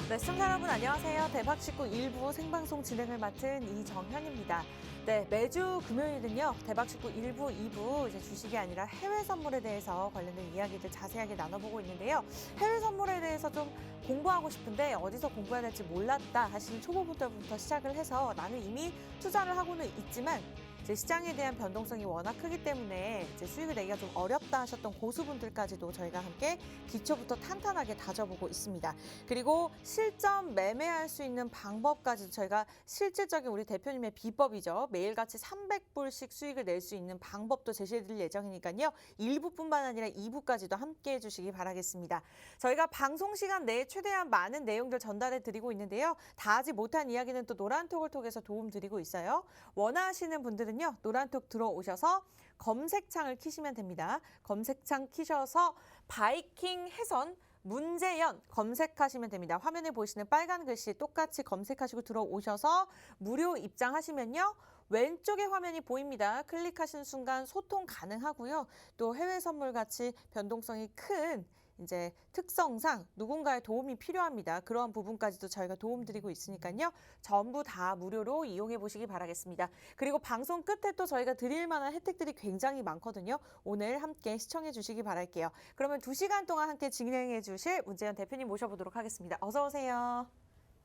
네, 시청자 여러분 안녕하세요. 대박식구 일부 생방송 진행을 맡은 이정현입니다. 네, 매주 금요일은요. 대박식구 일부, 2부 이제 주식이 아니라 해외 선물에 대해서 관련된 이야기들 자세하게 나눠보고 있는데요. 해외 선물에 대해서 좀 공부하고 싶은데 어디서 공부해야 될지 몰랐다 하시는 초보분들부터 시작을 해서 나는 이미 투자를 하고는 있지만 이제 시장에 대한 변동성이 워낙 크기 때문에 이제 수익을 내기가 좀 어렵다 하셨던 고수분들까지도 저희가 함께 기초부터 탄탄하게 다져보고 있습니다. 그리고 실전 매매할 수 있는 방법까지 저희가 실질적인 우리 대표님의 비법이죠. 매일같이 300불씩 수익을 낼 수 있는 방법도 제시해드릴 예정이니까요. 1부뿐만 아니라 2부까지도 함께 해주시기 바라겠습니다. 저희가 방송 시간 내에 최대한 많은 내용들 전달해드리고 있는데요. 다 하지 못한 이야기는 또 노란톡을 통해서 도움드리고 있어요. 원하시는 분들은 노란톡 들어오셔서 검색창을 키시면 됩니다. 검색창 키셔서 바이킹 해선 문재연 검색하시면 됩니다. 화면에 보이시는 빨간 글씨 똑같이 검색하시고 들어오셔서 무료 입장하시면요. 왼쪽에 화면이 보입니다. 클릭하시는 순간 소통 가능하고요. 또 해외 선물 같이 변동성이 큰 이제 특성상 누군가의 도움이 필요합니다. 그러한 부분까지도 저희가 도움드리고 있으니까요. 전부 다 무료로 이용해 보시기 바라겠습니다. 그리고 방송 끝에 또 저희가 드릴 만한 혜택들이 굉장히 많거든요. 오늘 함께 시청해 주시기 바랄게요. 그러면 2시간 동안 함께 진행해 주실 문재연 대표님 모셔보도록 하겠습니다. 어서 오세요.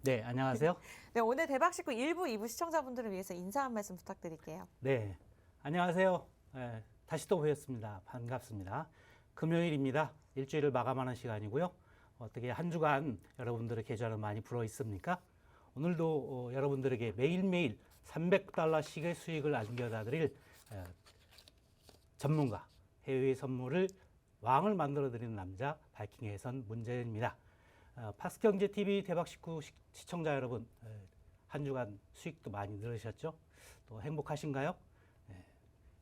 네, 안녕하세요. 네, 오늘 대박식구 1부, 2부 시청자분들을 위해서 인사 한 말씀 부탁드릴게요. 네, 안녕하세요. 다시 또 뵙습니다. 반갑습니다. 금요일입니다. 일주일을 마감하는 시간이고요. 어떻게 한 주간 여러분들의 계좌는 많이 불어 있습니까? 오늘도 여러분들에게 매일매일 300달러씩의 수익을 안겨다 드릴 전문가, 해외 선물을 왕을 만들어 드리는 남자 바이킹의 선 문재현입니다. 팍스경제TV 대박식구 시청자 여러분, 한 주간 수익도 많이 늘으셨죠? 또 행복하신가요?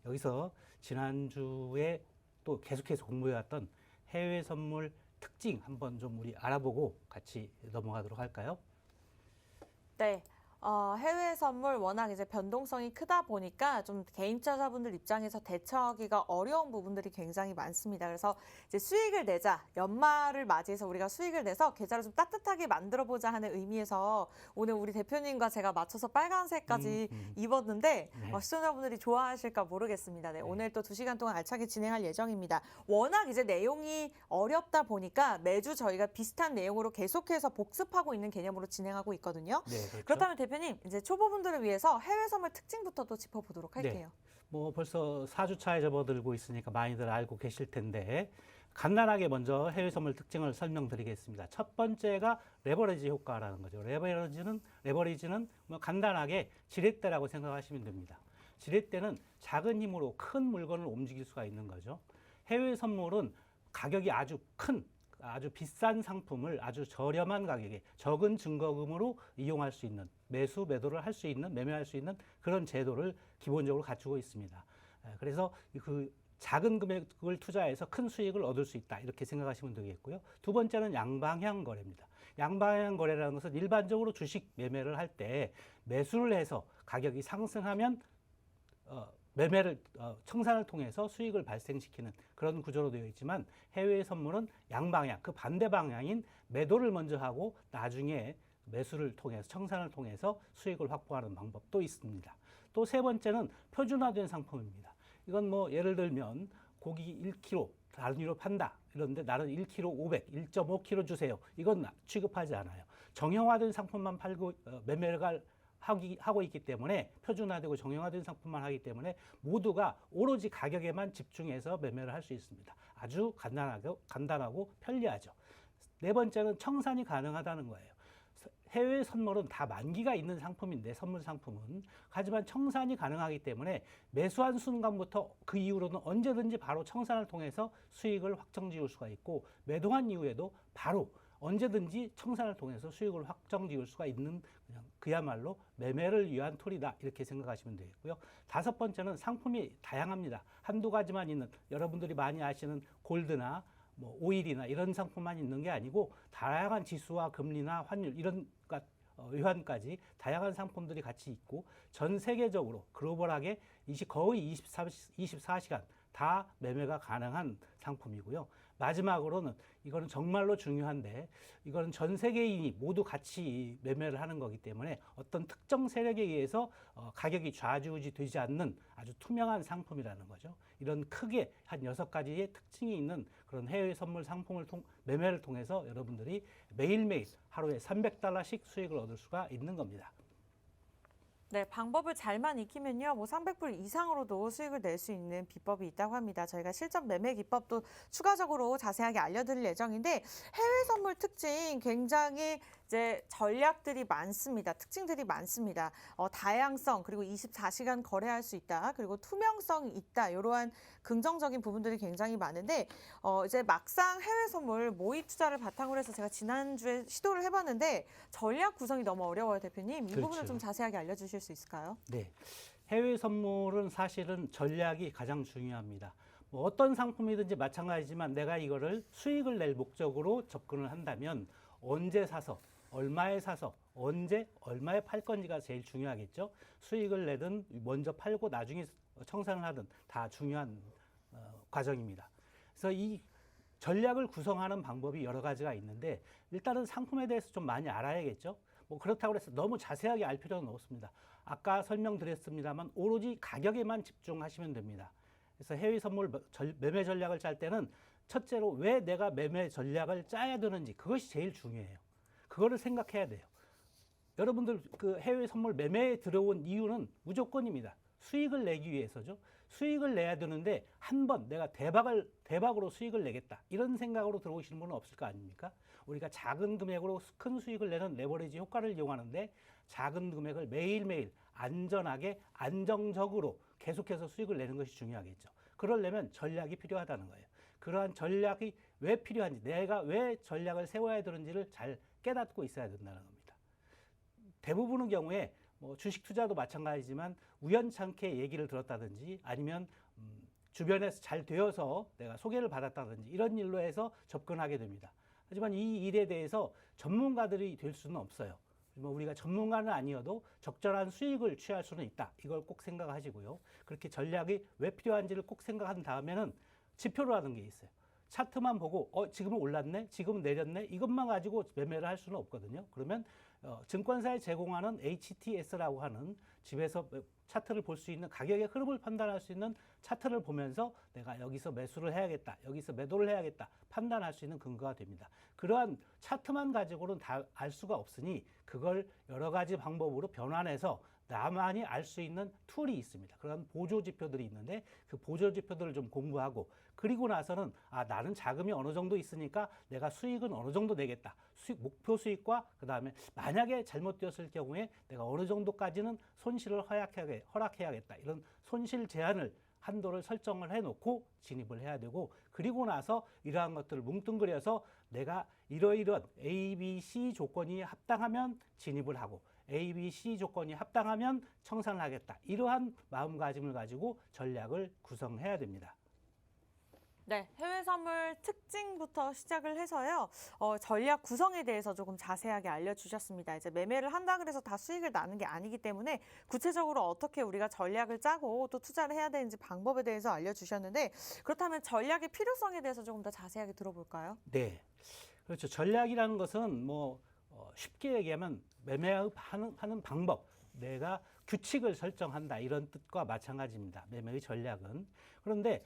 여기서 지난주에 또 계속해서 공부해왔던 해외 선물 특징 한번 좀 우리 알아보고 같이 넘어가도록 할까요? 네. 해외 선물 워낙 이제 변동성이 크다 보니까 좀 개인 투자자분들 입장에서 대처하기가 어려운 부분들이 굉장히 많습니다. 그래서 이제 수익을 내자, 연말을 맞이해서 우리가 수익을 내서 계좌를 좀 따뜻하게 만들어 보자 하는 의미에서 오늘 우리 대표님과 제가 맞춰서 빨간색까지 입었는데 네. 시청자분들이 좋아하실까 모르겠습니다. 네, 오늘 또 2시간 동안 알차게 진행할 예정입니다. 워낙 이제 내용이 어렵다 보니까 매주 저희가 비슷한 내용으로 계속해서 복습하고 있는 개념으로 진행하고 있거든요. 네, 그렇죠. 그렇다면 대표님, 이제 초보분들을 위해서 해외 선물 특징부터 또 짚어보도록 할게요. 네. 뭐 벌써 4주차에 접어들고 있으니까 많이들 알고 계실 텐데 간단하게 먼저 해외 선물 특징을 설명드리겠습니다. 첫 번째가 레버리지 효과라는 거죠. 레버리지는 뭐 간단하게 지렛대라고 생각하시면 됩니다. 지렛대는 작은 힘으로 큰 물건을 움직일 수가 있는 거죠. 해외 선물은 가격이 아주 비싼 상품을 아주 저렴한 가격에 적은 증거금으로 이용할 수 있는 매도를 할 수 있는, 매매할 수 있는 그런 제도를 기본적으로 갖추고 있습니다. 그래서 그 작은 금액을 투자해서 큰 수익을 얻을 수 있다. 이렇게 생각하시면 되겠고요. 두 번째는 양방향 거래입니다. 양방향 거래라는 것은 일반적으로 주식 매매를 할 때 매수를 해서 가격이 상승하면 청산을 통해서 수익을 발생시키는 그런 구조로 되어 있지만 해외 선물은 양방향, 그 반대 방향인 매도를 먼저 하고 나중에 매수를 통해서 청산을 통해서 수익을 확보하는 방법도 있습니다. 또 세 번째는 표준화된 상품입니다. 이건 뭐 예를 들면 고기 1kg 단위로 판다. 이런데 나는 1kg 500, 1.5kg 주세요. 이건 취급하지 않아요. 정형화된 상품만 팔고 매매를 하고 있기 때문에 표준화되고 정형화된 상품만 하기 때문에 모두가 오로지 가격에만 집중해서 매매를 할 수 있습니다. 아주 간단하고 편리하죠. 네 번째는 청산이 가능하다는 거예요. 해외 선물은 다 만기가 있는 상품인데 선물 상품은 하지만 청산이 가능하기 때문에 매수한 순간부터 그 이후로는 언제든지 바로 청산을 통해서 수익을 확정 지을 수가 있고 매도한 이후에도 바로 언제든지 청산을 통해서 수익을 확정 지을 수가 있는 그냥 그야말로 매매를 위한 툴이다 이렇게 생각하시면 되겠고요. 다섯 번째는 상품이 다양합니다. 한두 가지만 있는 여러분들이 많이 아시는 골드나 뭐 오일이나 이런 상품만 있는 게 아니고 다양한 지수와 금리나 환율 이런 외환까지 다양한 상품들이 같이 있고 전 세계적으로 글로벌하게 거의 24시간 다 매매가 가능한 상품이고요. 마지막으로는 이거는 정말로 중요한데 이거는 전 세계인이 모두 같이 매매를 하는 거기 때문에 어떤 특정 세력에 의해서 가격이 좌지우지 되지 않는 아주 투명한 상품이라는 거죠. 이런 크게 한 6가지의 특징이 있는 그런 해외 선물 상품을 매매를 통해서 여러분들이 매일매일 하루에 $300씩 수익을 얻을 수가 있는 겁니다. 네, 방법을 잘만 익히면요, 뭐 300불 이상으로도 수익을 낼 수 있는 비법이 있다고 합니다. 저희가 실전 매매 기법도 추가적으로 자세하게 알려드릴 예정인데, 해외 선물 특징 굉장히 이제 전략들이 많습니다. 특징들이 많습니다. 다양성, 그리고 24시간 거래할 수 있다, 그리고 투명성이 있다, 이러한 긍정적인 부분들이 굉장히 많은데, 이제 막상 해외 선물 모의 투자를 바탕으로 해서 제가 지난주에 시도를 해봤는데 전략 구성이 너무 어려워요, 대표님. 이 그렇죠. 부분을 좀 자세하게 알려주실 수 있을까요? 네. 해외 선물은 사실은 전략이 가장 중요합니다. 뭐 어떤 상품이든지 마찬가지지만 내가 이거를 수익을 낼 목적으로 접근을 한다면 언제 사서, 얼마에 사서, 언제, 얼마에 팔 건지가 제일 중요하겠죠. 수익을 내든 먼저 팔고 나중에 청산을 하든 다 중요한 과정입니다. 그래서 이 전략을 구성하는 방법이 여러 가지가 있는데 일단은 상품에 대해서 좀 많이 알아야겠죠. 뭐 그렇다고 해서 너무 자세하게 알 필요는 없습니다. 아까 설명드렸습니다만 오로지 가격에만 집중하시면 됩니다. 그래서 해외 선물 매매 전략을 짤 때는 첫째로 왜 내가 매매 전략을 짜야 되는지 그것이 제일 중요해요. 그거를 생각해야 돼요. 여러분들 그 해외 선물 매매에 들어온 이유는 무조건입니다. 수익을 내기 위해서죠. 수익을 내야 되는데 한 번 내가 대박으로 수익을 내겠다 이런 생각으로 들어오시는 분은 없을 거 아닙니까? 우리가 작은 금액으로 큰 수익을 내는 레버리지 효과를 이용하는데 작은 금액을 매일매일 안전하게 안정적으로 계속해서 수익을 내는 것이 중요하겠죠. 그러려면 전략이 필요하다는 거예요. 그러한 전략이 왜 필요한지, 내가 왜 전략을 세워야 되는지를 잘 깨닫고 있어야 된다는 겁니다. 대부분의 경우에 뭐 주식 투자도 마찬가지지만 우연찮게 얘기를 들었다든지 아니면 주변에서 잘 되어서 내가 소개를 받았다든지 이런 일로 해서 접근하게 됩니다. 하지만 이 일에 대해서 전문가들이 될 수는 없어요. 뭐 우리가 전문가는 아니어도 적절한 수익을 취할 수는 있다. 이걸 꼭 생각하시고요. 그렇게 전략이 왜 필요한지를 꼭 생각한 다음에는 지표라는 게 있어요. 차트만 보고 지금은 올랐네, 지금은 내렸네 이것만 가지고 매매를 할 수는 없거든요. 그러면 증권사에 제공하는 HTS라고 하는 집에서 차트를 볼 수 있는 가격의 흐름을 판단할 수 있는 차트를 보면서 내가 여기서 매수를 해야겠다, 여기서 매도를 해야겠다 판단할 수 있는 근거가 됩니다. 그러한 차트만 가지고는 다 알 수가 없으니 그걸 여러 가지 방법으로 변환해서 나만이 알 수 있는 툴이 있습니다. 그런 보조 지표들이 있는데 그 보조 지표들을 좀 공부하고 그리고 나서는 나는 자금이 어느 정도 있으니까 내가 수익은 어느 정도 내겠다. 목표 수익과 그다음에 만약에 잘못되었을 경우에 내가 어느 정도까지는 손실을 허락해야겠다. 이런 손실 제한을 한도를 설정을 해놓고 진입을 해야 되고 그리고 나서 이러한 것들을 뭉뚱그려서 내가 이러이러한 A, B, C 조건이 합당하면 진입을 하고 A, B, C 조건이 합당하면 청산을 하겠다. 이러한 마음가짐을 가지고 전략을 구성해야 됩니다. 네, 해외 선물 특징부터 시작을 해서요. 전략 구성에 대해서 조금 자세하게 알려주셨습니다. 이제 매매를 한다 그래서 다 수익을 나는 게 아니기 때문에 구체적으로 어떻게 우리가 전략을 짜고 또 투자를 해야 되는지 방법에 대해서 알려주셨는데 그렇다면 전략의 필요성에 대해서 조금 더 자세하게 들어볼까요? 네, 그렇죠. 전략이라는 것은 뭐 쉽게 얘기하면 매매하는 방법, 내가 규칙을 설정한다 이런 뜻과 마찬가지입니다. 매매의 전략은. 그런데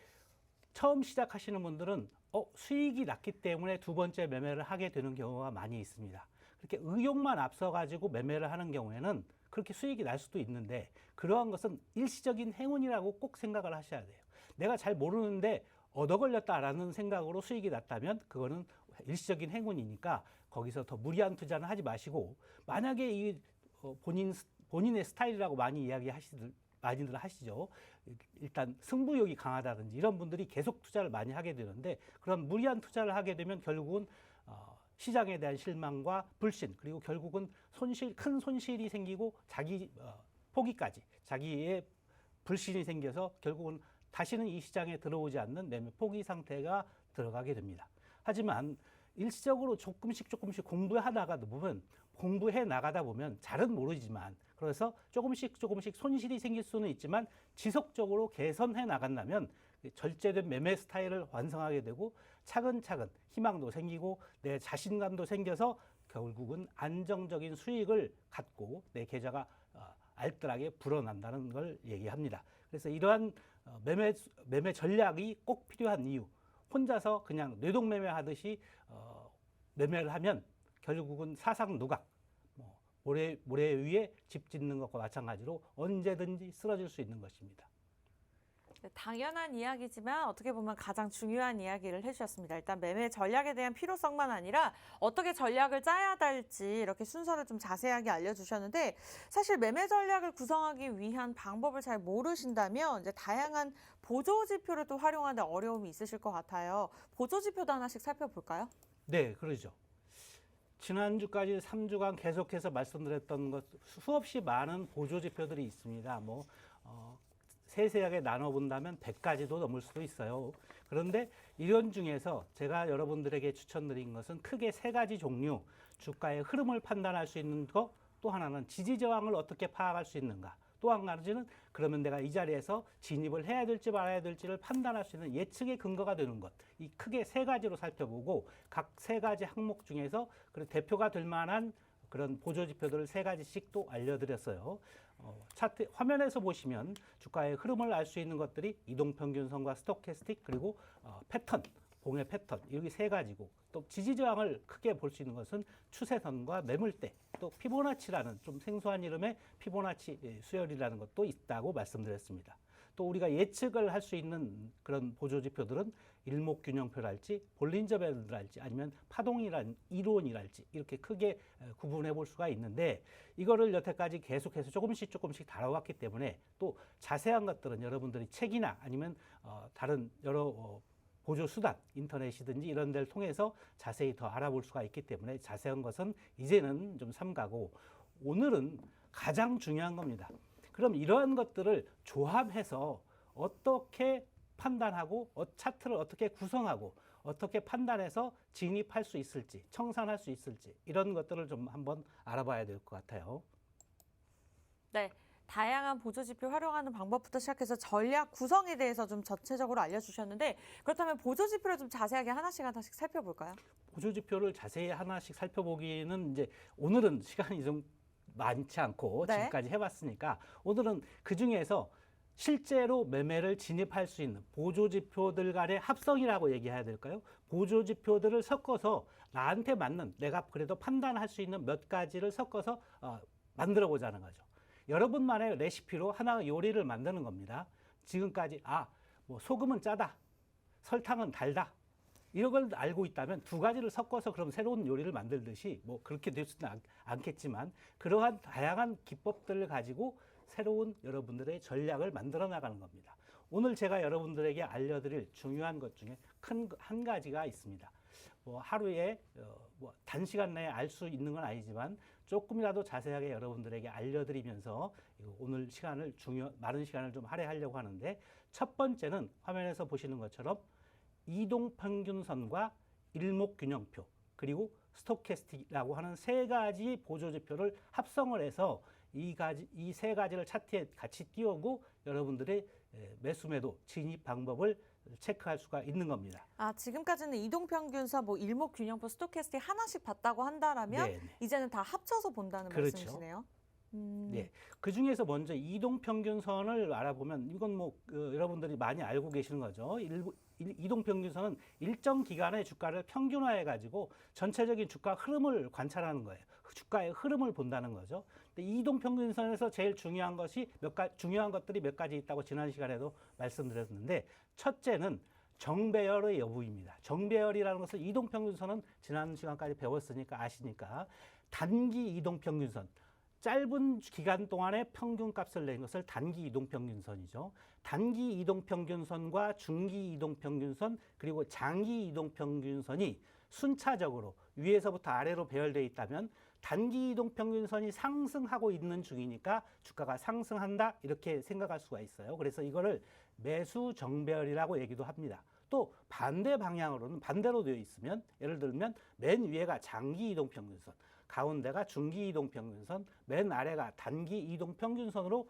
처음 시작하시는 분들은 수익이 났기 때문에 두 번째 매매를 하게 되는 경우가 많이 있습니다. 그렇게 의욕만 앞서가지고 매매를 하는 경우에는 그렇게 수익이 날 수도 있는데 그러한 것은 일시적인 행운이라고 꼭 생각을 하셔야 돼요. 내가 잘 모르는데 얻어 걸렸다라는 생각으로 수익이 났다면 그거는 일시적인 행운이니까 거기서 더 무리한 투자는 하지 마시고 만약에 이 본인의 스타일이라고 많이들 하시죠. 일단 승부욕이 강하다든지 이런 분들이 계속 투자를 많이 하게 되는데 그런 무리한 투자를 하게 되면 결국은 시장에 대한 실망과 불신 그리고 결국은 큰 손실이 생기고 자기 포기까지 자기의 불신이 생겨서 결국은 다시는 이 시장에 들어오지 않는 매매 포기 상태가 들어가게 됩니다. 하지만 일시적으로 조금씩 공부해 나가다 보면 잘은 모르지만 그래서 조금씩 손실이 생길 수는 있지만 지속적으로 개선해 나간다면 절제된 매매 스타일을 완성하게 되고 차근차근 희망도 생기고 내 자신감도 생겨서 결국은 안정적인 수익을 갖고 내 계좌가 알뜰하게 불어난다는 걸 얘기합니다. 그래서 이러한 매매 전략이 꼭 필요한 이유, 혼자서 그냥 뇌동매매 하듯이 매매를 하면 결국은 사상누각, 모래 위에 집 짓는 것과 마찬가지로 언제든지 쓰러질 수 있는 것입니다. 네, 당연한 이야기지만 어떻게 보면 가장 중요한 이야기를 해주셨습니다. 일단 매매 전략에 대한 필요성만 아니라 어떻게 전략을 짜야 될지 이렇게 순서를 좀 자세하게 알려주셨는데 사실 매매 전략을 구성하기 위한 방법을 잘 모르신다면 이제 다양한 보조 지표를 또 활용하는데 어려움이 있으실 것 같아요. 보조 지표도 하나씩 살펴볼까요? 네, 그러죠. 지난주까지 3주간 계속해서 말씀드렸던 것 수없이 많은 보조 지표들이 있습니다. 세세하게 나눠본다면 100가지도 넘을 수도 있어요. 그런데 이런 중에서 제가 여러분들에게 추천드린 것은 크게 3가지 종류, 주가의 흐름을 판단할 수 있는 것, 또 하나는 지지저항을 어떻게 파악할 수 있는가, 또 한 가지는 그러면 내가 이 자리에서 진입을 해야 될지 말아야 될지를 판단할 수 있는 예측의 근거가 되는 것, 이 크게 3가지로 살펴보고 각 3가지 항목 중에서 대표가 될 만한 그런 보조지표들을 3가지씩 또 알려드렸어요. 차트 화면에서 보시면 주가의 흐름을 알 수 있는 것들이 이동평균선과 스토캐스틱 그리고 패턴, 봉의 패턴 여기 3가지고 또 지지저항을 크게 볼 수 있는 것은 추세선과 매물대 또 피보나치라는 좀 생소한 이름의 피보나치 수열이라는 것도 있다고 말씀드렸습니다. 또 우리가 예측을 할 수 있는 그런 보조지표들은 일목균형표랄지 볼린저 밴드랄지 아니면 파동이란 이론이랄지 이렇게 크게 구분해 볼 수가 있는데 이거를 여태까지 계속해서 조금씩 다뤄왔기 때문에 또 자세한 것들은 여러분들이 책이나 아니면 다른 여러 보조 수단, 인터넷이든지 이런 데를 통해서 자세히 더 알아볼 수가 있기 때문에 자세한 것은 이제는 좀 삼가고 오늘은 가장 중요한 겁니다. 그럼 이러한 것들을 조합해서 어떻게 판단하고 차트를 어떻게 구성하고 어떻게 판단해서 진입할 수 있을지, 청산할 수 있을지 이런 것들을 좀 한번 알아봐야 될 것 같아요. 네. 다양한 보조지표 활용하는 방법부터 시작해서 전략 구성에 대해서 좀 전체적으로 알려주셨는데 그렇다면 보조지표를 좀 자세하게 하나씩 살펴볼까요? 보조지표를 자세히 하나씩 살펴보기는 이제 오늘은 시간이 좀 많지 않고 네. 지금까지 해봤으니까 오늘은 그 중에서 실제로 매매를 진입할 수 있는 보조지표들 간의 합성이라고 얘기해야 될까요? 보조지표들을 섞어서 나한테 맞는 내가 그래도 판단할 수 있는 몇 가지를 섞어서 만들어 보자는 거죠. 여러분만의 레시피로 하나의 요리를 만드는 겁니다. 지금까지 소금은 짜다, 설탕은 달다 이런 걸 알고 있다면 2가지를 섞어서 그럼 새로운 요리를 만들듯이 그렇게 될 수는 않겠지만 그러한 다양한 기법들을 가지고 새로운 여러분들의 전략을 만들어 나가는 겁니다. 오늘 제가 여러분들에게 알려드릴 중요한 것 중에 큰 한 가지가 있습니다. 하루에 단시간 내에 알 수 있는 건 아니지만 조금이라도 자세하게 여러분들에게 알려드리면서 오늘 많은 시간을 좀 할애하려고 하는데 첫 번째는 화면에서 보시는 것처럼 이동평균선과 일목균형표 그리고 스토캐스틱이라고 하는 3가지 보조지표를 합성을 해서 이 3가지를 차트에 같이 띄우고 여러분들의 매수매도 진입 방법을 체크할 수가 있는 겁니다. 지금까지는 이동평균선, 일목균형표, 스토캐스틱 하나씩 봤다고 한다라면 네네. 이제는 다 합쳐서 본다는 그렇죠. 말씀이시네요. 네, 그 중에서 먼저 이동평균선을 알아보면 이건 여러분들이 많이 알고 계시는 거죠. 이동평균선은 일정 기간의 주가를 평균화해 가지고 전체적인 주가 흐름을 관찰하는 거예요. 주가의 흐름을 본다는 거죠. 근데 이동평균선에서 제일 중요한 것들이 몇 가지 있다고 지난 시간에도 말씀드렸는데 첫째는 정배열의 여부입니다. 정배열이라는 것은 이동평균선은 지난 시간까지 배웠으니까 아시니까 단기 이동평균선 짧은 기간 동안의 평균값을 낸 것을 단기 이동평균선이죠. 단기 이동평균선과 중기 이동평균선 그리고 장기 이동평균선이 순차적으로 위에서부터 아래로 배열되어 있다면 단기 이동평균선이 상승하고 있는 중이니까 주가가 상승한다 이렇게 생각할 수가 있어요. 그래서 이거를 매수 정배열이라고 얘기도 합니다. 또 반대 방향으로는 반대로 되어 있으면 예를 들면 맨 위에가 장기 이동평균선 가운데가 중기 이동평균선, 맨 아래가 단기 이동평균선으로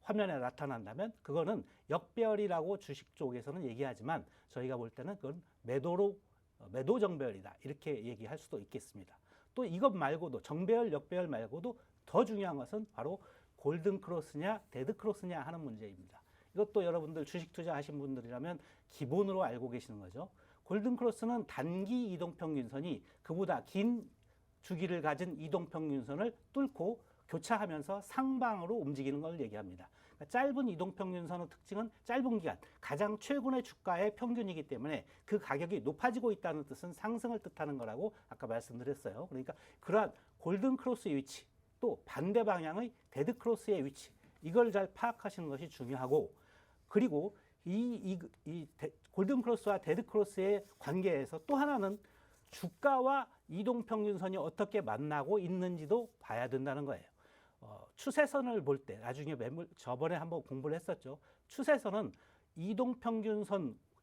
화면에 나타난다면 그거는 역배열이라고 주식 쪽에서는 얘기하지만 저희가 볼 때는 그건 매도 정배열이다 이렇게 얘기할 수도 있겠습니다. 또 이것 말고도 정배열, 역배열 말고도 더 중요한 것은 바로 골든 크로스냐 데드 크로스냐 하는 문제입니다. 이것도 여러분들 주식 투자하신 분들이라면 기본으로 알고 계시는 거죠. 골든 크로스는 단기 이동평균선이 그보다 긴 주기를 가진 이동평균선을 뚫고 교차하면서 상방으로 움직이는 걸 얘기합니다. 그러니까 짧은 이동평균선의 특징은 짧은 기간, 가장 최근의 주가의 평균이기 때문에 그 가격이 높아지고 있다는 뜻은 상승을 뜻하는 거라고 아까 말씀드렸어요. 그러니까 그러한 골든 크로스의 위치, 또 반대 방향의 데드 크로스의 위치, 이걸 잘 파악하시는 것이 중요하고, 그리고 골든 크로스와 데드 크로스의 관계에서 또 하나는 주가와 이동평균선이 어떻게 만나고 있는지도 봐야 된다는 거예요. 추세선을 볼 때 나중에 저번에 한번 공부를 했었죠. 추세선은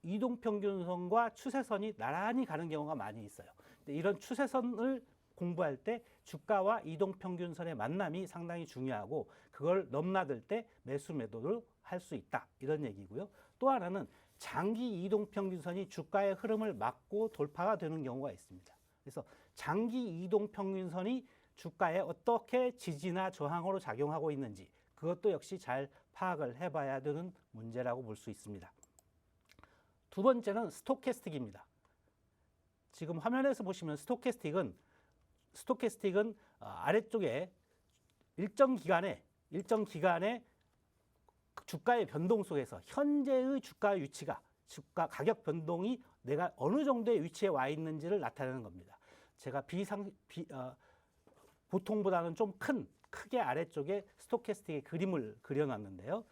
이동평균선과 추세선이 나란히 가는 경우가 많이 있어요. 근데 이런 추세선을 공부할 때 주가와 이동평균선의 만남이 상당히 중요하고 그걸 넘나들 때 매수 매도를 할 수 있다 이런 얘기고요. 또 하나는 장기 이동평균선이 주가의 흐름을 막고 돌파가 되는 경우가 있습니다. 그래서 장기 이동평균선이 주가에 어떻게 지지나 저항으로 작용하고 있는지 그것도 역시 잘 파악을 해봐야 되는 문제라고 볼 수 있습니다. 두 번째는 스토캐스틱입니다. 지금 화면에서 보시면 스토캐스틱은 아래쪽에 일정 기간에 주가의 변동 속에서 현재의 주가 위치가 주가 가격 변동이 내가 어느 정도의 위치에 와 있는지를 나타내는 겁니다. 제가 보통보다는 좀 크게 아래쪽에 스토캐스틱의 그림을 그려놨는데요.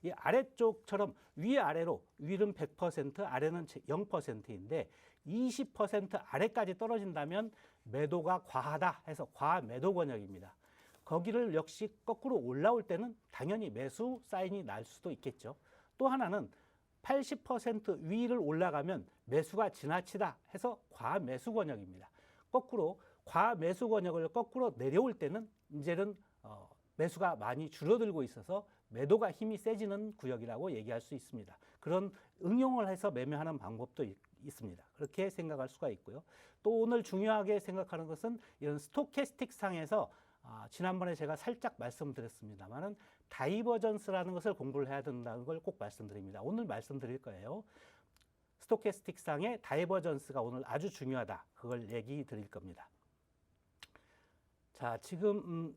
이 아래쪽처럼 위아래로 위는 100%, 아래는 0%인데 20% 아래까지 떨어진다면 매도가 과하다 해서 과매도 권역입니다. 거기를 역시 거꾸로 올라올 때는 당연히 매수 사인이 날 수도 있겠죠. 또 하나는 80% 위를 올라가면 매수가 지나치다 해서 과매수 권역입니다. 거꾸로 과매수 권역을 거꾸로 내려올 때는 이제는 매수가 많이 줄어들고 있어서 매도가 힘이 세지는 구역이라고 얘기할 수 있습니다. 그런 응용을 해서 매매하는 방법도 있습니다. 그렇게 생각할 수가 있고요. 또 오늘 중요하게 생각하는 것은 이런 스토캐스틱 상에서 지난번에 제가 살짝 말씀드렸습니다만은 다이버전스라는 것을 공부를 해야 된다는 걸 꼭 말씀드립니다. 오늘 말씀드릴 거예요. 스토캐스틱 상의 다이버전스가 오늘 아주 중요하다. 그걸 얘기 드릴 겁니다. 자, 지금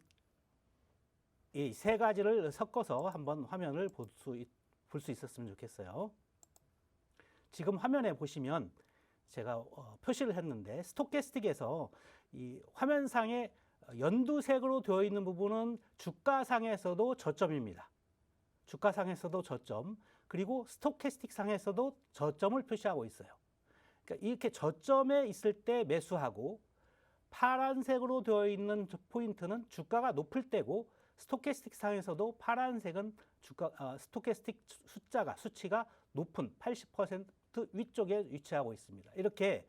이 세 가지를 섞어서 한번 화면을 볼 수 있었으면 좋겠어요. 지금 화면에 보시면 제가 표시를 했는데 스토캐스틱에서 이 화면상에 연두색으로 되어 있는 부분은 주가상에서도 저점입니다. 주가상에서도 저점, 그리고 스토캐스틱 상에서도 저점을 표시하고 있어요. 그러니까 이렇게 저점에 있을 때 매수하고 파란색으로 되어 있는 포인트는 주가가 높을 때고 스토캐스틱 상에서도 파란색은 스토캐스틱 수치가 높은 80% 위쪽에 위치하고 있습니다. 이렇게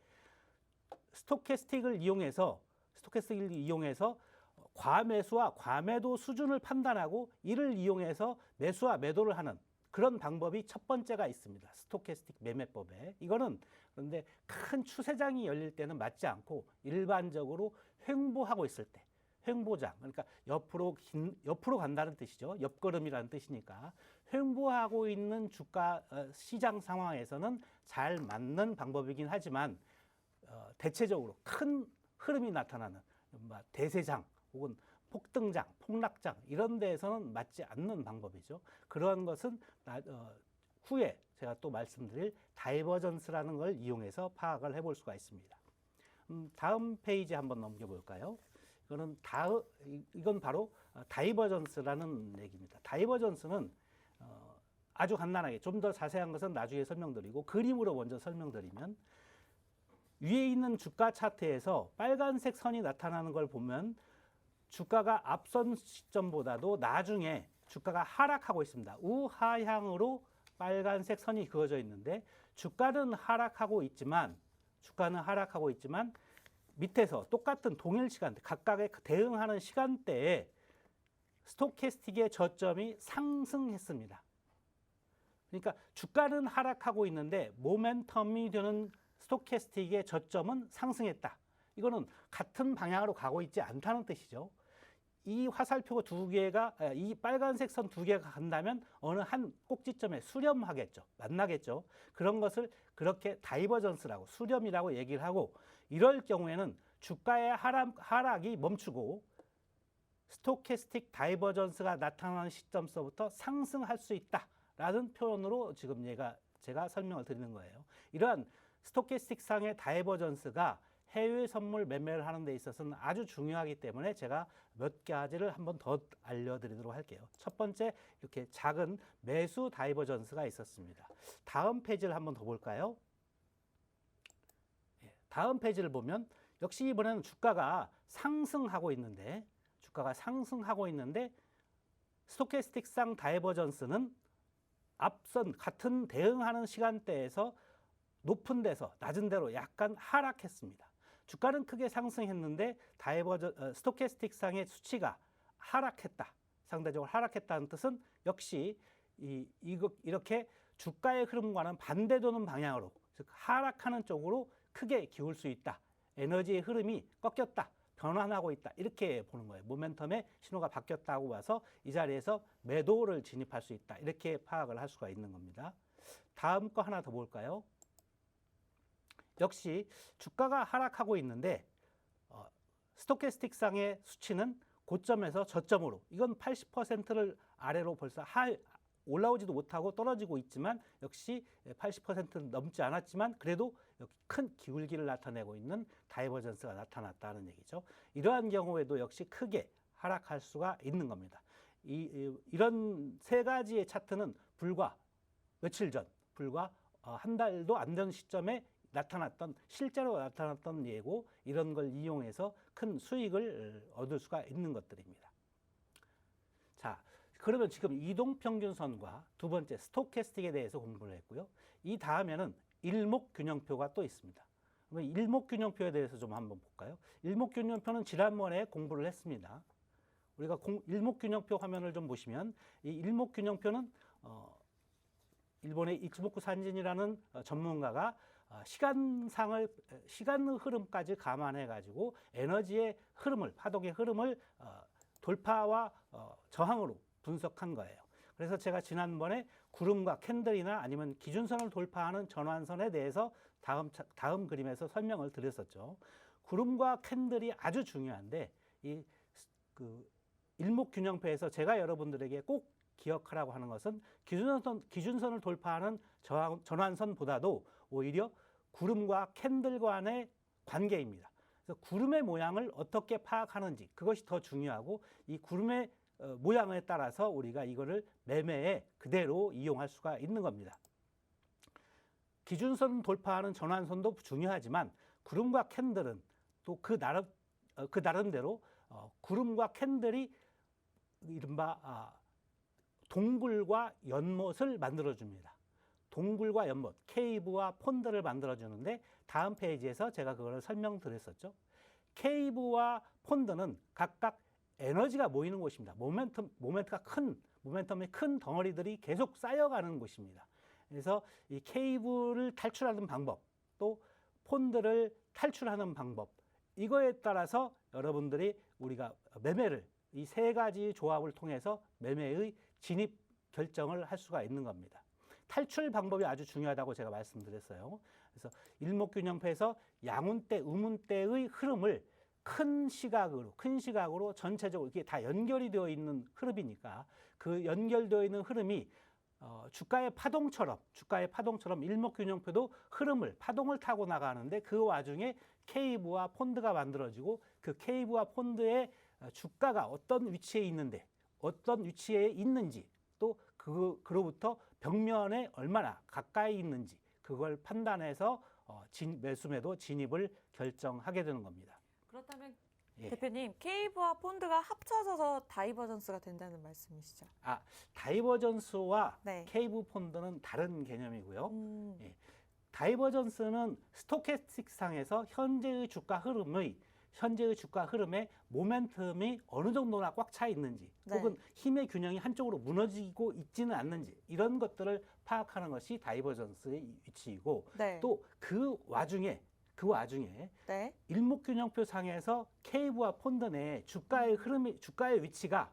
스토캐스틱을 이용해서 과매수와 과매도 수준을 판단하고 이를 이용해서 매수와 매도를 하는 그런 방법이 첫 번째가 있습니다. 스토캐스틱 매매법에. 이거는 그런데 큰 추세장이 열릴 때는 맞지 않고 일반적으로 횡보하고 있을 때, 횡보장, 그러니까 옆으로 간다는 뜻이죠. 옆걸음이라는 뜻이니까 횡보하고 있는 주가 시장 상황에서는 잘 맞는 방법이긴 하지만 대체적으로 큰 흐름이 나타나는 대세장 혹은 폭등장, 폭락장 이런 데에서는 맞지 않는 방법이죠. 그러한 것은 후에 제가 또 말씀드릴 다이버전스라는 걸 이용해서 파악을 해볼 수가 있습니다. 다음 페이지 한번 넘겨볼까요? 이건 바로 다이버전스라는 얘기입니다. 다이버전스는 아주 간단하게 좀 더 자세한 것은 나중에 설명드리고 그림으로 먼저 설명드리면 위에 있는 주가 차트에서 빨간색 선이 나타나는 걸 보면 주가가 앞선 시점보다도 나중에 주가가 하락하고 있습니다. 우하향으로 빨간색 선이 그어져 있는데 주가는 하락하고 있지만 밑에서 똑같은 동일 시간대, 각각의 대응하는 시간대에 스토캐스틱의 저점이 상승했습니다. 그러니까 주가는 하락하고 있는데 모멘텀이 되는 스토캐스틱의 저점은 상승했다. 이거는 같은 방향으로 가고 있지 않다는 뜻이죠. 이 화살표 두 개가, 이 빨간색 선 두 개가 간다면 어느 한 꼭지점에 수렴하겠죠. 만나겠죠. 그런 것을 그렇게 다이버전스라고, 수렴이라고 얘기를 하고, 이럴 경우에는 주가의 하락이 멈추고 스토캐스틱 다이버전스가 나타나는 시점서부터 상승할 수 있다라는 표현으로 지금 제가 설명을 드리는 거예요. 이러한 스토캐스틱상의 다이버전스가 해외 선물 매매를 하는 데 있어서는 아주 중요하기 때문에 제가 몇 가지를 한번 더 알려드리도록 할게요. 첫 번째, 이렇게 작은 매수 다이버전스가 있었습니다. 다음 페이지를 한번 더 볼까요? 다음 페이지를 보면 역시 이번에는 주가가 상승하고 있는데 스토캐스틱상 다이버전스는 앞선 같은 대응하는 시간대에서 높은 데서 낮은 데로 약간 하락했습니다. 주가는 크게 상승했는데 스토캐스틱상의 수치가 하락했다. 상대적으로 하락했다는 뜻은 역시 이렇게 주가의 흐름과는 반대되는 방향으로, 즉 하락하는 쪽으로 크게 기울 수 있다. 에너지의 흐름이 꺾였다. 변환하고 있다. 이렇게 보는 거예요. 모멘텀의 신호가 바뀌었다고 봐서 이 자리에서 매도를 진입할 수 있다. 이렇게 파악을 할 수가 있는 겁니다. 다음 거 하나 더 볼까요? 역시 주가가 하락하고 있는데 스토캐스틱상의 수치는 고점에서 저점으로, 이건 80%를 아래로 벌써 올라오지도 못하고 떨어지고 있지만 역시 80%는 넘지 않았지만 그래도 큰 기울기를 나타내고 있는 다이버전스가 나타났다는 얘기죠. 이러한 경우에도 역시 크게 하락할 수가 있는 겁니다. 이런 세 가지의 차트는 불과 며칠 전, 불과 한 달도 안 된 시점에 실제로 나타났던 예고, 이런 걸 이용해서 큰 수익을 얻을 수가 있는 것들입니다. 자, 그러면 지금 이동평균선과 두 번째 스토캐스틱에 대해서 공부를 했고요. 이 다음에는 일목균형표가 또 있습니다. 그러면 일목균형표에 대해서 좀 한번 볼까요? 일목균형표는 지난번에 공부를 했습니다. 우리가 일목균형표 화면을 좀 보시면 이 일목균형표는 일본의 이츠모쿠 산진이라는 전문가가 시간 흐름까지 감안해 가지고 에너지의 흐름을, 파동의 흐름을 돌파와 저항으로 분석한 거예요. 그래서 제가 지난번에 구름과 캔들이나 아니면 기준선을 돌파하는 전환선에 대해서 다음 그림에서 설명을 드렸었죠. 구름과 캔들이 아주 중요한데 일목균형표에서 제가 여러분들에게 꼭 기억하라고 하는 것은 기준선을 돌파하는 전환선보다도 오히려 구름과 캔들 간의 관계입니다. 그래서 구름의 모양을 어떻게 파악하는지, 그것이 더 중요하고, 이 구름의 모양에 따라서 우리가 이거를 매매에 그대로 이용할 수가 있는 겁니다. 기준선 돌파하는 전환선도 중요하지만 구름과 캔들은 또 그 나름대로 구름과 캔들이 이른바 동굴과 연못을 만들어줍니다. 동굴과 연못, 케이브와 폰드를 만들어주는데 다음 페이지에서 제가 그걸 설명드렸었죠. 케이브와 폰드는 각각 에너지가 모이는 곳입니다. 모멘텀의 큰 덩어리들이 계속 쌓여가는 곳입니다. 그래서 이 케이브를 탈출하는 방법, 또 폰드를 탈출하는 방법, 이거에 따라서 여러분들이 우리가 매매를, 이 세 가지 조합을 통해서 매매의 진입 결정을 할 수가 있는 겁니다. 탈출 방법이 아주 중요하다고 제가 말씀드렸어요. 그래서 일목균형표에서 양운대, 음운대의 흐름을 큰 시각으로 전체적으로 이게 다 연결이 되어 있는 흐름이니까 그 연결되어 있는 흐름이 주가의 파동처럼 일목균형표도 파동을 타고 나가는데 그 와중에 케이브와 폰드가 만들어지고 그 케이브와 폰드의 주가가 어떤 위치에 있는지 또 그로부터 벽면에 얼마나 가까이 있는지 그걸 판단해서 매수매도 진입을 결정하게 되는 겁니다. 그렇다면 대표님, 케이브와 폰드가 합쳐져서 다이버전스가 된다는 말씀이시죠? 다이버전스와 케이브 폰드는 다른 개념이고요. 다이버전스는 스토캐스틱상에서 현재의 주가 흐름의 현재의 주가 흐름에 모멘텀이 어느 정도나 꽉 차 있는지 네. 혹은 힘의 균형이 한쪽으로 무너지고 있지는 않는지 이런 것들을 파악하는 것이 다이버전스의 위치이고 네. 또 그 와중에 네. 일목균형표 상에서 케이브와 폰드 내 주가의 흐름이 주가의 위치가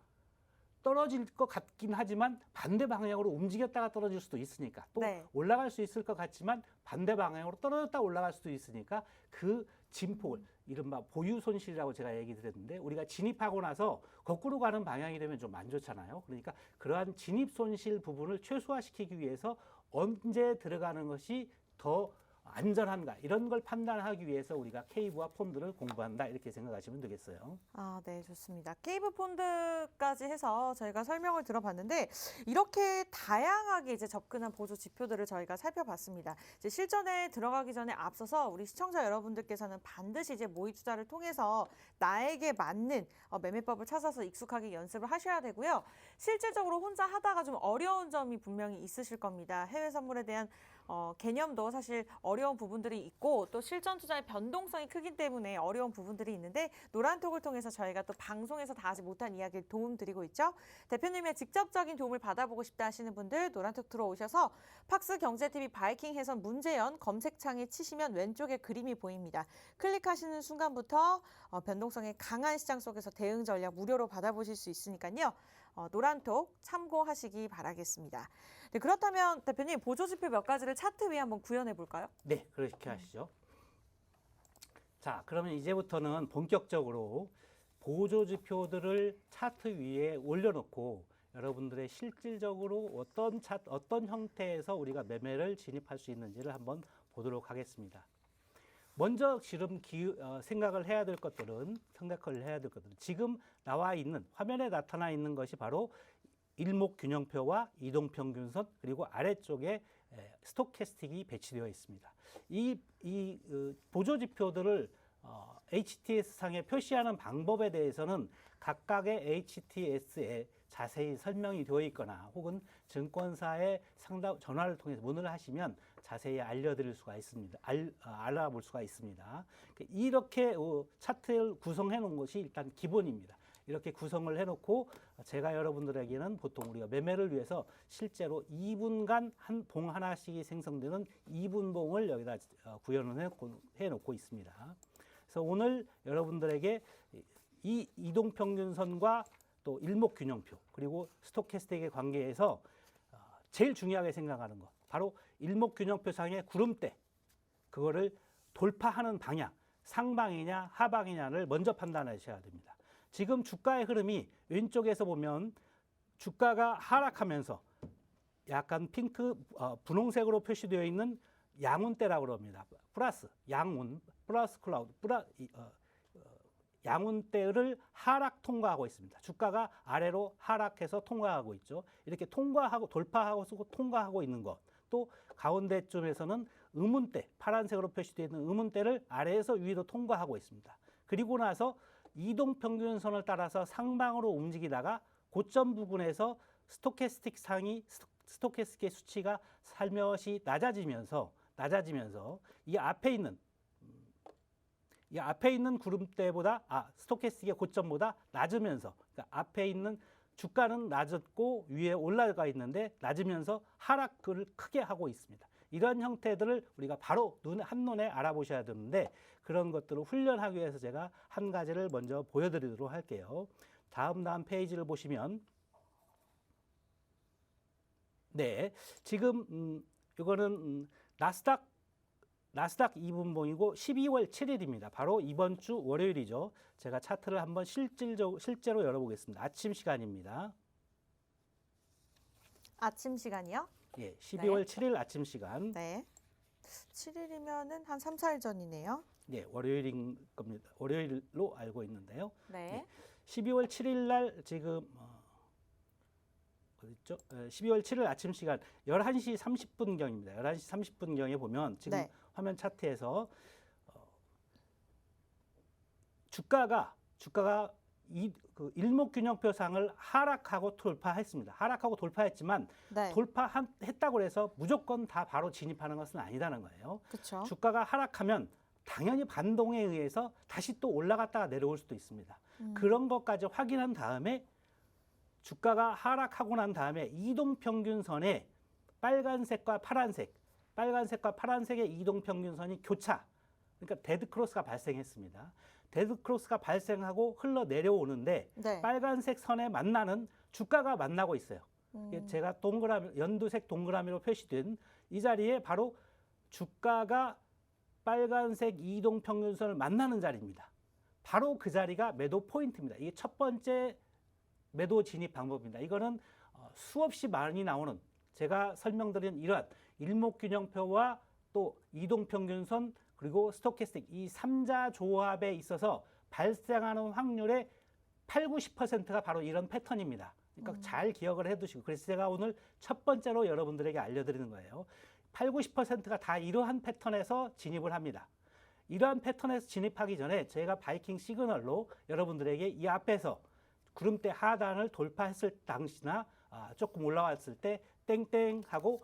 떨어질 것 같긴 하지만 반대 방향으로 움직였다가 떨어질 수도 있으니까 또 네. 올라갈 수 있을 것 같지만 반대 방향으로 떨어졌다 올라갈 수도 있으니까 그 진폭을 이른바 보유 손실이라고 제가 얘기 드렸는데 우리가 진입하고 나서 거꾸로 가는 방향이 되면 좀 안 좋잖아요. 그러니까 그러한 진입 손실 부분을 최소화시키기 위해서 언제 들어가는 것이 더 안전한가 이런 걸 판단하기 위해서 우리가 케이브와 폰드를 공부한다 이렇게 생각하시면 되겠어요. 아, 네, 좋습니다. 케이브 폰드까지 해서 저희가 설명을 들어봤는데 이렇게 다양하게 이제 접근한 보조 지표들을 저희가 살펴봤습니다. 이제 실전에 들어가기 전에 앞서서 우리 시청자 여러분들께서는 반드시 이제 모의 투자를 통해서 나에게 맞는 매매법을 찾아서 익숙하게 연습을 하셔야 되고요. 실질적으로 혼자 하다가 좀 어려운 점이 분명히 있으실 겁니다. 해외 선물에 대한 개념도 사실 어려운 부분들이 있고 또 실전 투자의 변동성이 크기 때문에 어려운 부분들이 있는데 노란톡을 통해서 저희가 또 방송에서 다 하지 못한 이야기를 도움드리고 있죠. 대표님의 직접적인 도움을 받아보고 싶다 하시는 분들 노란톡 들어오셔서 팍스 경제TV 바이킹 해선 문재연 검색창에 치시면 왼쪽에 그림이 보입니다. 클릭하시는 순간부터 변동성이 강한 시장 속에서 대응 전략 무료로 받아보실 수 있으니까요. 노란톡 참고하시기 바라겠습니다. 네, 그렇다면 대표님 보조지표 몇 가지를 차트 위에 한번 구현해 볼까요? 네, 그렇게 하시죠. 자, 그러면 이제부터는 본격적으로 보조지표들을 차트 위에 올려놓고 여러분들의 실질적으로 어떤 형태에서 우리가 매매를 진입할 수 있는지를 한번 보도록 하겠습니다. 먼저 지금 생각을 해야 될 것들은 지금 나와 있는 화면에 나타나 있는 것이 바로 일목균형표와 이동평균선 그리고 아래쪽에 스토캐스틱이 배치되어 있습니다. 이 보조지표들을 HTS 상에 표시하는 방법에 대해서는 각각의 HTS에 자세히 설명이 되어 있거나 혹은 증권사의 전화를 통해서 문의를 하시면 자세히 알려드릴 수가 있습니다. 알아볼 수가 있습니다. 이렇게 차트를 구성해 놓은 것이 일단 기본입니다. 이렇게 구성을 해놓고 제가 여러분들에게는 보통 우리가 매매를 위해서 실제로 2분간 한 봉 하나씩이 생성되는 2분봉을 여기다 구현을 해놓고 있습니다. 그래서 오늘 여러분들에게 이 이동평균선과 또 일목균형표 그리고 스토캐스틱의 관계에서 제일 중요하게 생각하는 것 바로 일목균형표상의 구름대 그거를 돌파하는 방향 상방이냐 하방이냐를 먼저 판단하셔야 됩니다. 지금 주가의 흐름이 왼쪽에서 보면 주가가 하락하면서 약간 분홍색으로 표시되어 있는 양운대라고 그럽니다. 양운, 플러스 클라우드, 양운대를 하락 통과하고 있습니다. 주가가 아래로 하락해서 통과하고 있죠. 이렇게 돌파하고 통과하고 있는 것. 또 가운데쯤에서는 음운대, 파란색으로 표시되어 있는 음운대를 아래에서 위로 통과하고 있습니다. 그리고 나서 이동평균선을 따라서 상방으로 움직이다가 고점 부근에서 스토캐스틱의 수치가 살며시 낮아지면서 이 앞에 있는 구름대보다 스토캐스틱의 고점보다 낮으면서 그러니까 앞에 있는 주가는 낮았고 위에 올라가 있는데 낮으면서 하락을 크게 하고 있습니다. 이런 형태들을 우리가 바로 한눈에 알아보셔야 되는데 그런 것들을 훈련하기 위해서 제가 한 가지를 먼저 보여드리도록 할게요. 다음 페이지를 보시면 네, 지금 이거는 나스닥 2분봉이고 12월 7일입니다. 바로 이번 주 월요일이죠. 제가 차트를 한번 실제로 열어보겠습니다. 아침 시간입니다. 아침 시간이요? 예, 12월 7일 아침 시간. 네. 7일이면은 한 3, 4일 전이네요. 네, 월요일인 겁니다. 월요일로 알고 있는데요. 네. 12월 7일 날 지금 어딨죠? 12월 7일 아침 시간 11시 30분경입니다. 11시 30분경에 보면 지금 네. 화면 차트에서 주가가 일목균형표상을 하락하고 돌파했습니다. 하락하고 돌파했지만 네. 돌파했다고 해서 무조건 다 바로 진입하는 것은 아니다는 거예요. 그렇죠. 주가가 하락하면 당연히 반동에 의해서 다시 또 올라갔다가 내려올 수도 있습니다. 그런 것까지 확인한 다음에 주가가 하락하고 난 다음에 이동평균선에 빨간색과 파란색의 이동평균선이 교차, 그러니까 데드크로스가 발생했습니다. 데드크로스가 발생하고 흘러 내려오는데 네. 빨간색 선에 만나는 주가가 만나고 있어요. 제가 연두색 동그라미로 표시된 이 자리에 바로 주가가 빨간색 이동평균선을 만나는 자리입니다. 바로 그 자리가 매도 포인트입니다. 이게 첫 번째 매도 진입 방법입니다. 이거는 수없이 많이 나오는, 제가 설명드린 이러한 일목균형표와 또 이동평균선 그리고 스토캐스틱 이 3자 조합에 있어서 발생하는 확률의 80~90%가 바로 이런 패턴입니다. 그러니까 잘 기억을 해두시고, 그래서 제가 오늘 첫 번째로 여러분들에게 알려드리는 거예요. 80~90%가 다 이러한 패턴에서 진입을 합니다. 이러한 패턴에서 진입하기 전에 제가 바이킹 시그널로 여러분들에게 이 앞에서 구름대 하단을 돌파했을 당시나 조금 올라왔을 때 땡땡 하고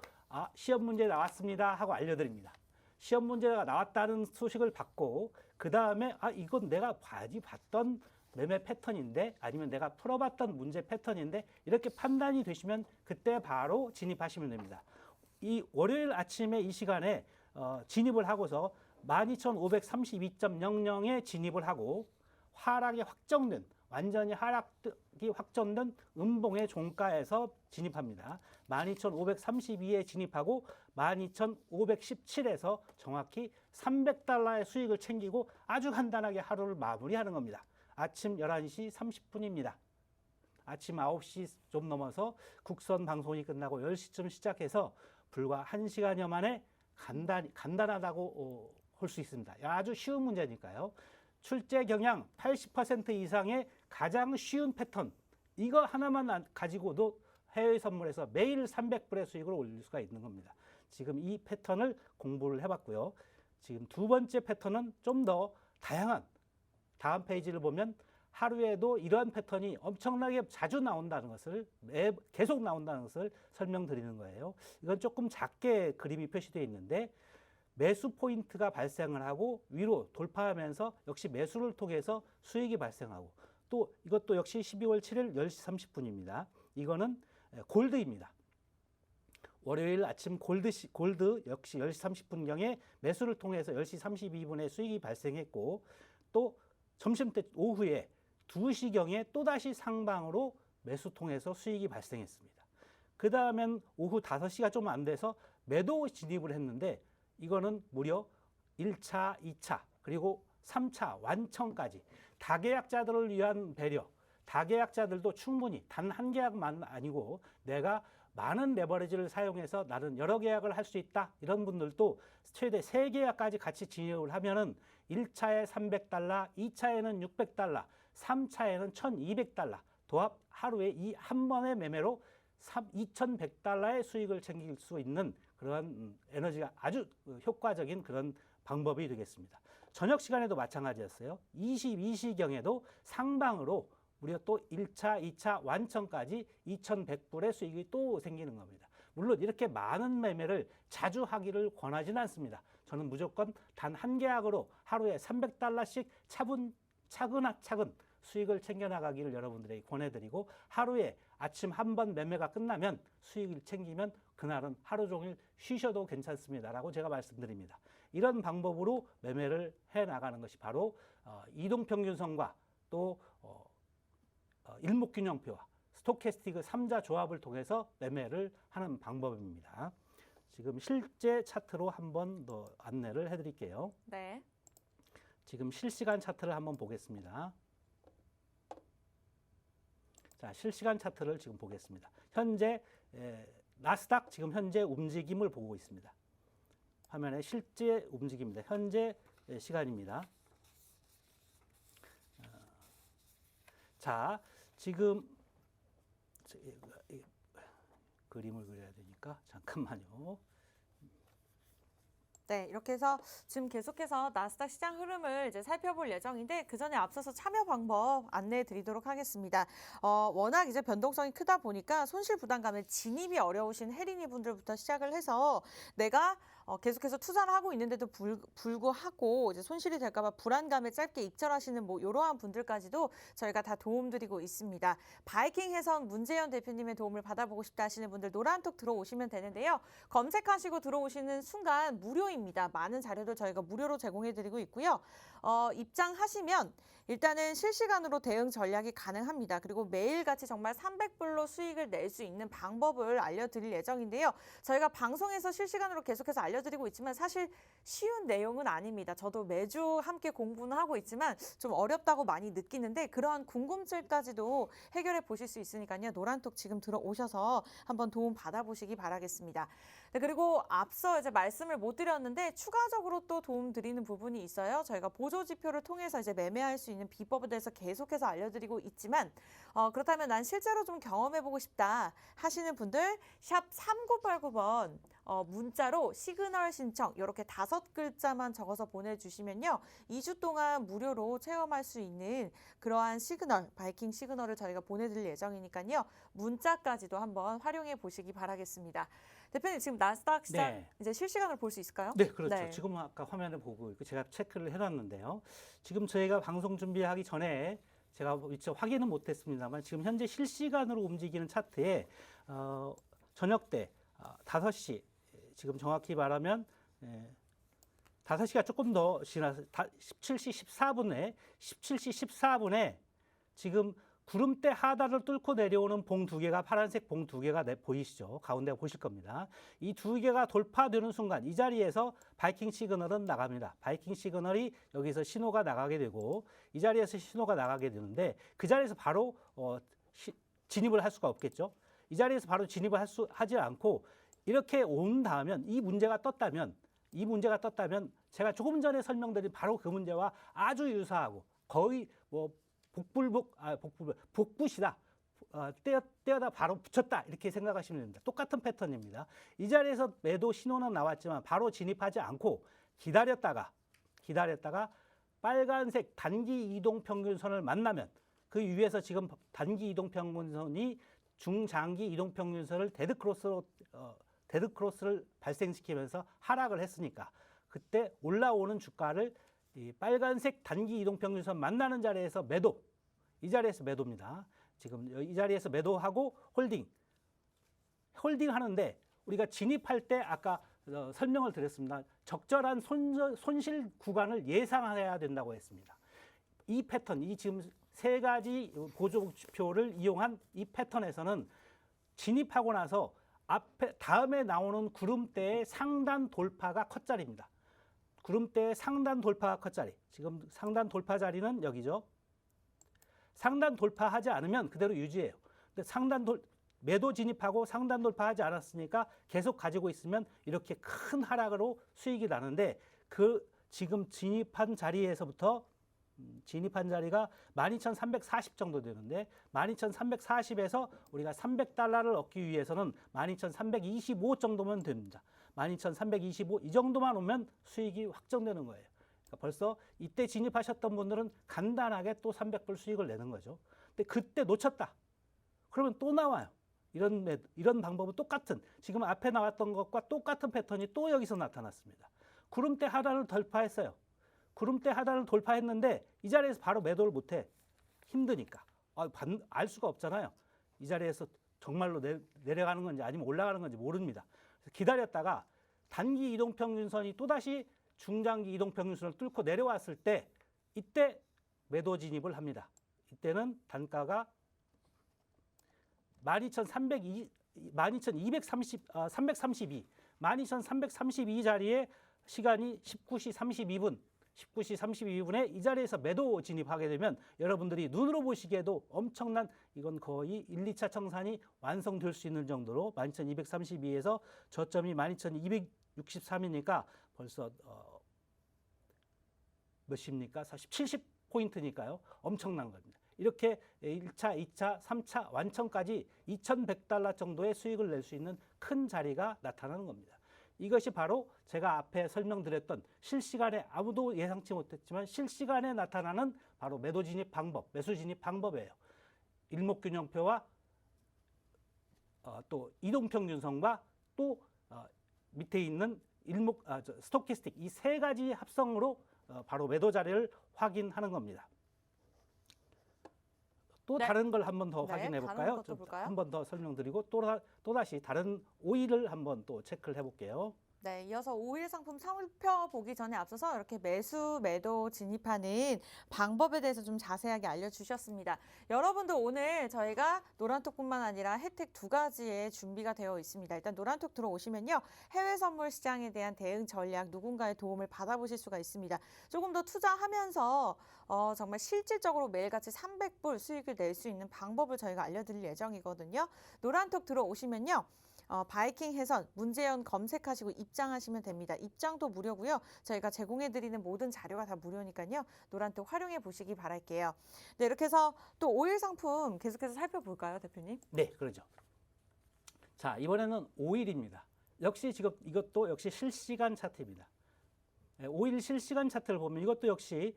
시험 문제 나왔습니다 하고 알려드립니다. 시험 문제가 나왔다는 소식을 받고 그 다음에 이건 내가 봤던 매매 패턴인데, 아니면 내가 풀어봤던 문제 패턴인데, 이렇게 판단이 되시면 그때 바로 진입하시면 됩니다. 이 월요일 아침에 이 시간에 진입을 하고서 12,532.00에 진입을 하고 하락이 확정된, 완전히 하락이 확정된 음봉의 종가에서 진입합니다. 12,532에 진입하고 12,517에서 정확히 $300의 수익을 챙기고 아주 간단하게 하루를 마무리하는 겁니다. 아침 11시 30분입니다. 아침 9시 좀 넘어서 국선 방송이 끝나고 10시쯤 시작해서 불과 1시간여 만에 간단하다고 볼 수 있습니다. 아주 쉬운 문제니까요. 출제 경향 80% 이상의 가장 쉬운 패턴, 이거 하나만 가지고도 해외 선물에서 매일 300불의 수익을 올릴 수가 있는 겁니다. 지금 이 패턴을 공부를 해봤고요. 지금 두 번째 패턴은 좀 더 다양한, 다음 페이지를 보면 하루에도 이러한 패턴이 엄청나게 자주 나온다는 것을, 계속 나온다는 것을 설명드리는 거예요. 이건 조금 작게 그림이 표시되어 있는데, 매수 포인트가 발생을 하고 위로 돌파하면서 역시 매수를 통해서 수익이 발생하고, 또 이것도 역시 12월 7일 10시 30분입니다. 이거는 골드입니다. 월요일 아침 골드 역시 10시 30분경에 매수를 통해서 10시 32분에 수익이 발생했고, 또 점심때 오후에 2시경에 또다시 상방으로 매수 통해서 수익이 발생했습니다. 그 다음엔 오후 5시가 좀 안 돼서 매도 진입을 했는데, 이거는 무려 1차, 2차, 그리고 3차 완청까지 다계약자들을 위한 배려, 다계약자들도 충분히 단 한 계약만 아니고 내가 많은 레버리지를 사용해서 나는 여러 계약을 할 수 있다, 이런 분들도 최대 3계약까지 같이 진입을 하면은 1차에 $300, 2차에는 $600, 3차에는 $1,200, 도합 하루에 이 한 번의 매매로 $2,100의 수익을 챙길 수 있는 그런 에너지가 아주 효과적인 그런 방법이 되겠습니다. 저녁 시간에도 마찬가지였어요. 22시경에도 상방으로 우리가 또 1차, 2차 완청까지 2,100불의 수익이 또 생기는 겁니다. 물론 이렇게 많은 매매를 자주 하기를 권하지는 않습니다. 저는 무조건 단 한 계약으로 하루에 $300씩 차근차근 수익을 챙겨나가기를 여러분들에게 권해드리고, 하루에 아침 한 번 매매가 끝나면 수익을 챙기면 그날은 하루 종일 쉬셔도 괜찮습니다라고 제가 말씀드립니다. 이런 방법으로 매매를 해나가는 것이 바로 이동평균선과 또 일목균형표와 스토캐스틱 3자 조합을 통해서 매매를 하는 방법입니다. 지금 실제 차트로 한번 더 안내를 해드릴게요. 네. 지금 실시간 차트를 한번 보겠습니다. 자, 실시간 차트를 지금 보겠습니다. 현재 나스닥 지금 현재 움직임을 보고 있습니다. 화면에 실제 움직임입니다. 현재 시간입니다. 자, 지금 그림을 그려야 되니까 잠깐만요. 네, 이렇게 해서 지금 계속해서 나스닥 시장 흐름을 이제 살펴볼 예정인데, 그 전에 앞서서 참여 방법 안내해 드리도록 하겠습니다. 워낙 이제 변동성이 크다 보니까 손실 부담감에 진입이 어려우신 혜린이 분들부터 시작을 해서 내가 계속해서 투자를 하고 있는데도 불구하고 이제 손실이 될까봐 불안감에 짧게 익절하시는 뭐 이러한 분들까지도 저희가 다 도움드리고 있습니다. 바이킹 해선 문재현 대표님의 도움을 받아보고 싶다 하시는 분들 노란톡 들어오시면 되는데요. 검색하시고 들어오시는 순간 무료입니다. 많은 자료들 저희가 무료로 제공해드리고 있고요. 입장하시면 일단은 실시간으로 대응 전략이 가능합니다. 그리고 매일같이 정말 300불로 수익을 낼 수 있는 방법을 알려드릴 예정인데요. 저희가 방송에서 실시간으로 계속해서 알려드리고 있지만 사실 쉬운 내용은 아닙니다. 저도 매주 함께 공부는 하고 있지만 좀 어렵다고 많이 느끼는데 그러한 궁금증까지도 해결해 보실 수 있으니까요. 노란톡 지금 들어오셔서 한번 도움 받아보시기 바라겠습니다. 네, 그리고 앞서 이제 말씀을 못 드렸는데 추가적으로 또 도움 드리는 부분이 있어요. 저희가 보조지표를 통해서 이제 매매할 수 있는 비법에 대해서 계속해서 알려드리고 있지만 그렇다면 난 실제로 좀 경험해보고 싶다 하시는 분들 샵 3989번 문자로 시그널 신청 이렇게 5글자만 적어서 보내주시면요. 2주 동안 무료로 체험할 수 있는 그러한 시그널, 바이킹 시그널을 저희가 보내드릴 예정이니까요. 문자까지도 한번 활용해 보시기 바라겠습니다. 대표님 지금 나스닥 시장 네. 이제 실시간으로 볼 수 있을까요? 네, 그렇죠. 네. 지금 아까 화면을 보고 있고 제가 체크를 해놨는데요. 지금 저희가 방송 준비하기 전에 제가 미처 확인은 못했습니다만 지금 현재 실시간으로 움직이는 차트에 저녁 때 5시 지금 정확히 말하면 5시가 조금 더 지나서 17시 14분에 지금 구름대 하단을 뚫고 내려오는 봉 2개가 파란색 봉 2개가 보이시죠? 가운데 보실 겁니다. 이 2개가 돌파되는 순간 이 자리에서 바이킹 시그널은 나갑니다. 바이킹 시그널이 여기서 신호가 나가게 되고 이 자리에서 신호가 나가게 되는데 그 자리에서 바로 진입을 할 수가 없겠죠. 이 자리에서 바로 진입을 하지 않고 이렇게 온 다음에 이 문제가 떴다면 제가 조금 전에 설명드린 바로 그 문제와 아주 유사하고 거의 뭐 복붙이다. 떼어다 바로 붙였다. 이렇게 생각하시면 됩니다. 똑같은 패턴입니다. 이 자리에서 매도 신호는 나왔지만 바로 진입하지 않고 기다렸다가 빨간색 단기 이동 평균선을 만나면 그 위에서 지금 단기 이동 평균선이 중장기 이동 평균선을 데드크로스를 발생시키면서 하락을 했으니까 그때 올라오는 주가를 이 빨간색 단기 이동 평균선 만나는 자리에서 매도, 이 자리에서 매도입니다. 지금 이 자리에서 매도하고 홀딩 하는데 우리가 진입할 때 아까 설명을 드렸습니다. 적절한 손실 구간을 예상해야 된다고 했습니다. 이 패턴, 이 지금 3가지 보조표를 이용한 이 패턴에서는 진입하고 나서 다음에 나오는 구름대의 상단 돌파가 컷자리입니다. 구름대의 상단 돌파 컷자리. 지금 상단 돌파 자리는 여기죠. 상단 돌파하지 않으면 그대로 유지해요. 근데 매도 진입하고 상단 돌파하지 않았으니까 계속 가지고 있으면 이렇게 큰 하락으로 수익이 나는데 그 지금 진입한 자리에서부터 진입한 자리가 12,340 정도 되는데 12,340에서 우리가 300달러를 얻기 위해서는 12,325 정도면 됩니다. 12,325 이 정도만 오면 수익이 확정되는 거예요. 그러니까 벌써 이때 진입하셨던 분들은 간단하게 또 300불 수익을 내는 거죠. 근데 그때 놓쳤다. 그러면 또 나와요. 이런 방법은 똑같은 지금 앞에 나왔던 것과 똑같은 패턴이 또 여기서 나타났습니다. 구름대 하단을 돌파했어요. 구름대 하단을 돌파했는데 이 자리에서 바로 매도를 못해. 힘드니까. 알 수가 없잖아요. 이 자리에서 정말로 내려가는 건지 아니면 올라가는 건지 모릅니다. 기다렸다가 단기 이동평균선이 또다시 중장기 이동평균선을 뚫고 내려왔을 때 이때 매도 진입을 합니다. 이때는 단가가 12,332 자리에 시간이 19시 32분에 이 자리에서 매도 진입하게 되면 여러분들이 눈으로 보시기에도 엄청난 이건 거의 1, 2차 청산이 완성될 수 있는 정도로 12,232에서 저점이 12,263이니까 벌써 몇입니까? 사실 70포인트니까요. 엄청난 겁니다. 이렇게 1차, 2차, 3차 완청까지 2,100달러 정도의 수익을 낼 수 있는 큰 자리가 나타나는 겁니다. 이것이 바로 제가 앞에 설명드렸던 실시간에 아무도 예상치 못했지만 실시간에 나타나는 바로 매도 진입 방법, 매수 진입 방법이에요. 일목균형표와 또 이동평균선과 또 밑에 있는 스토캐스틱 이 세 가지 합성으로 바로 매도 자리를 확인하는 겁니다. 또 네. 다른 걸 한 번 더 네, 확인해 다른 볼까요? 것도 볼까요? 한 번 더 설명드리고 또다시 다른 오일을 한번 또 체크를 해볼게요. 네, 이어서 5일 상품 살펴보기 전에 앞서서 이렇게 매수, 매도 진입하는 방법에 대해서 좀 자세하게 알려주셨습니다. 여러분도 오늘 저희가 노란톡뿐만 아니라 혜택 두 가지의 준비가 되어 있습니다. 일단 노란톡 들어오시면요. 해외 선물 시장에 대한 대응 전략, 누군가의 도움을 받아보실 수가 있습니다. 조금 더 투자하면서 정말 실질적으로 매일같이 300불 수익을 낼 수 있는 방법을 저희가 알려드릴 예정이거든요. 노란톡 들어오시면요. 바이킹 해선 문제연 검색하시고 입장하시면 됩니다. 입장도 무료고요. 저희가 제공해드리는 모든 자료가 다 무료니까요. 노란톡 활용해 보시기 바랄게요. 네, 이렇게 해서 또 5일 상품 계속해서 살펴볼까요, 대표님? 네, 그러죠. 자, 이번에는 5일입니다. 역시 지금 이것도 역시 실시간 차트입니다. 5일 실시간 차트를 보면 이것도 역시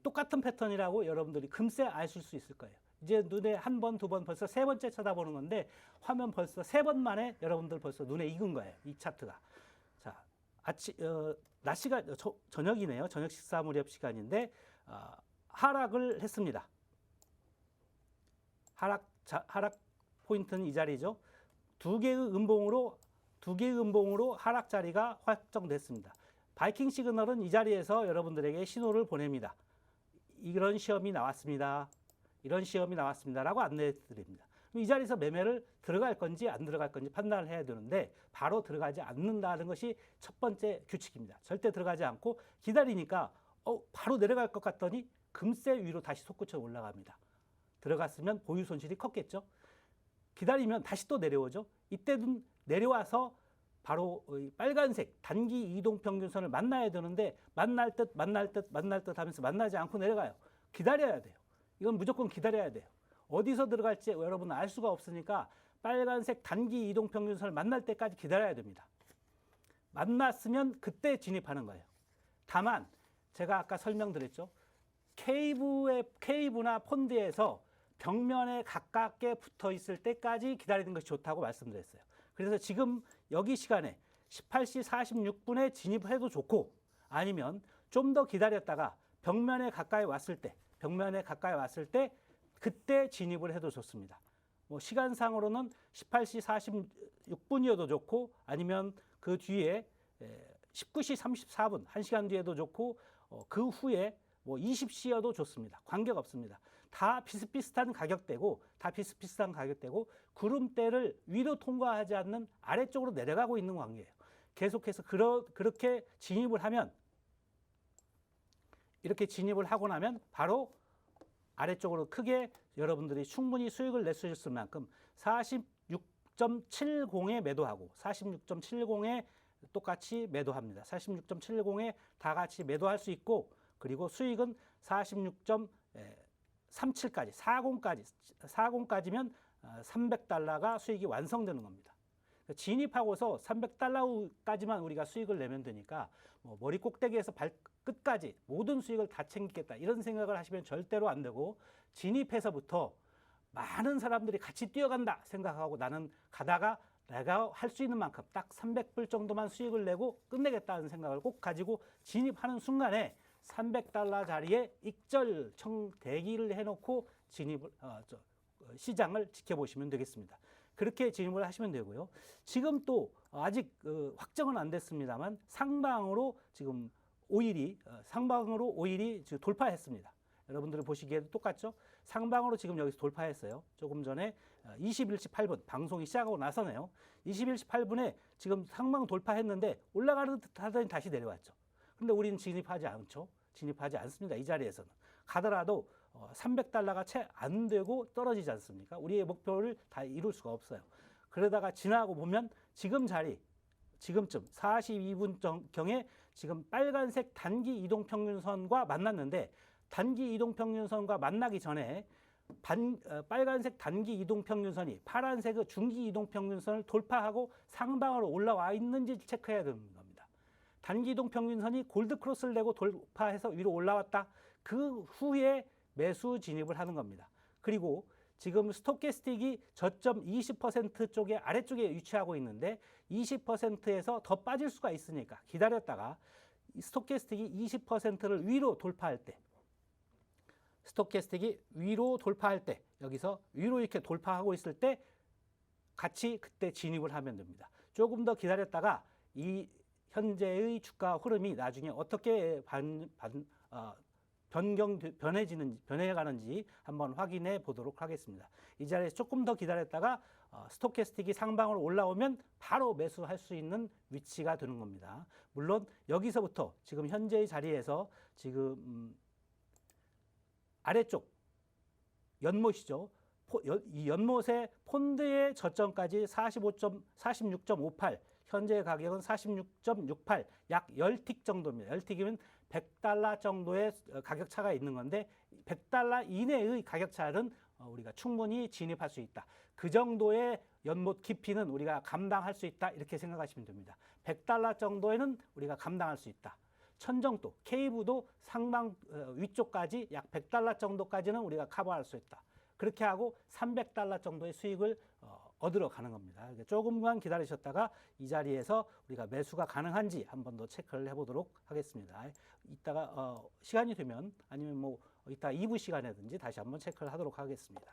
똑같은 패턴이라고 여러분들이 금세 아실 수 있을 거예요. 이제 눈에 한 번, 두 번 벌써 세 번째 쳐다보는 건데 화면 벌써 세 번 만에 여러분들 벌써 눈에 익은 거예요. 이 차트가. 자, 낮 시간, 저녁이네요. 저녁 식사 무렵 시간인데 하락을 했습니다. 하락 포인트는 이 자리죠. 두 개의 음봉으로 하락 자리가 확정됐습니다. 바이킹 시그널은 이 자리에서 여러분들에게 신호를 보냅니다. 이런 시험이 나왔습니다. 이런 시험이 나왔습니다라고 안내해 드립니다. 이 자리에서 매매를 들어갈 건지 안 들어갈 건지 판단을 해야 되는데 바로 들어가지 않는다는 것이 첫 번째 규칙입니다. 절대 들어가지 않고 기다리니까 바로 내려갈 것 같더니 금세 위로 다시 솟구쳐 올라갑니다. 들어갔으면 보유 손실이 컸겠죠. 기다리면 다시 또 내려오죠. 이때는 내려와서 바로 빨간색 단기 이동 평균선을 만나야 되는데 만날 듯 하면서 만나지 않고 내려가요. 기다려야 돼요. 이건 무조건 기다려야 돼요. 어디서 들어갈지 여러분은 알 수가 없으니까 빨간색 단기 이동 평균선을 만날 때까지 기다려야 됩니다. 만났으면 그때 진입하는 거예요. 다만 제가 아까 설명드렸죠. 케이브나 폰드에서 벽면에 가깝게 붙어 있을 때까지 기다리는 것이 좋다고 말씀드렸어요. 그래서 지금 여기 시간에 18시 46분에 진입해도 좋고 아니면 좀 더 기다렸다가 벽면에 가까이 왔을 때 그때 진입을 해도 좋습니다. 뭐 시간상으로는 18시 46분이어도 좋고 아니면 그 뒤에 19시 34분, 1시간 뒤에도 좋고 그 후에 뭐 20시여도 좋습니다. 관계없습니다. 다 비슷비슷한 가격대고 구름대를 위로 통과하지 않는 아래쪽으로 내려가고 있는 관계예요. 계속해서 그렇게 진입을 하면 이렇게 진입을 하고 나면 바로 아래쪽으로 크게 여러분들이 충분히 수익을 낼 수 있을 만큼 46.70에 매도하고 46.70에 똑같이 매도합니다. 46.70에 다 같이 매도할 수 있고 그리고 수익은 46.37까지 40까지면 300달러가 수익이 완성되는 겁니다. 진입하고서 300달러까지만 우리가 수익을 내면 되니까 머리 꼭대기에서 발끝까지 모든 수익을 다 챙기겠다 이런 생각을 하시면 절대로 안 되고 진입해서부터 많은 사람들이 같이 뛰어간다 생각하고 나는 가다가 내가 할 수 있는 만큼 딱 300불 정도만 수익을 내고 끝내겠다는 생각을 꼭 가지고 진입하는 순간에 300달러 자리에 익절 대기를 해놓고 시장을 지켜보시면 되겠습니다. 그렇게 진입을 하시면 되고요. 지금 또 아직 확정은 안 됐습니다만 상방으로 지금 5일이 지금 돌파했습니다. 여러분들이 보시기에도 똑같죠? 상방으로 지금 여기서 돌파했어요. 조금 전에 21시 8분 방송이 시작하고 나서네요. 21시 8분에 지금 상방 돌파했는데 올라가는 듯 하더니 다시 내려왔죠. 근데 우리는 진입하지 않죠. 진입하지 않습니다. 이 자리에서는. 가더라도 300달러가 채 안 되고 떨어지지 않습니까? 우리의 목표를 다 이룰 수가 없어요. 그러다가 지나고 보면 지금쯤 42분경에 지금 빨간색 단기 이동평균선과 만났는데 단기 이동평균선과 만나기 전에 빨간색 단기 이동평균선이 파란색의 중기 이동평균선을 돌파하고 상방으로 올라와 있는지 체크해야 되는 겁니다. 단기 이동평균선이 골드크로스를 내고 돌파해서 위로 올라왔다. 그 후에 매수 진입을 하는 겁니다. 그리고 지금 스토캐스틱이 저점 20% 쪽에 아래쪽에 위치하고 있는데 20%에서 더 빠질 수가 있으니까 기다렸다가 스토캐스틱이 20%를 위로 돌파할 때 스토캐스틱이 위로 돌파할 때 여기서 위로 이렇게 돌파하고 있을 때 같이 그때 진입을 하면 됩니다. 조금 더 기다렸다가 이 현재의 주가 흐름이 나중에 어떻게 변해가는지 한번 확인해 보도록 하겠습니다. 이 자리에서 조금 더 기다렸다가 스토캐스틱이 상방으로 올라오면 바로 매수할 수 있는 위치가 되는 겁니다. 물론 여기서부터 지금 현재의 자리에서 지금 아래쪽 연못이죠. 이 연못의 폰드의 저점까지 46.58, 현재 가격은 46.68, 약 10틱 정도입니다. 10틱이면 100달러 정도의 가격 차가 있는 건데 100달러 이내의 가격 차는 우리가 충분히 진입할 수 있다. 그 정도의 연못 깊이는 우리가 감당할 수 있다. 이렇게 생각하시면 됩니다. 100달러 정도에는 우리가 감당할 수 있다. 천정도, 케이브도 상방 위쪽까지 약 100달러 정도까지는 우리가 커버할 수 있다. 그렇게 하고 300달러 정도의 수익을 얻으러 가는 겁니다. 조금만 기다리셨다가 이 자리에서 우리가 매수가 가능한지 한 번 더 체크를 해보도록 하겠습니다. 이따가 시간이 되면 아니면 뭐 이따 2부 시간이든지 다시 한번 체크를 하도록 하겠습니다.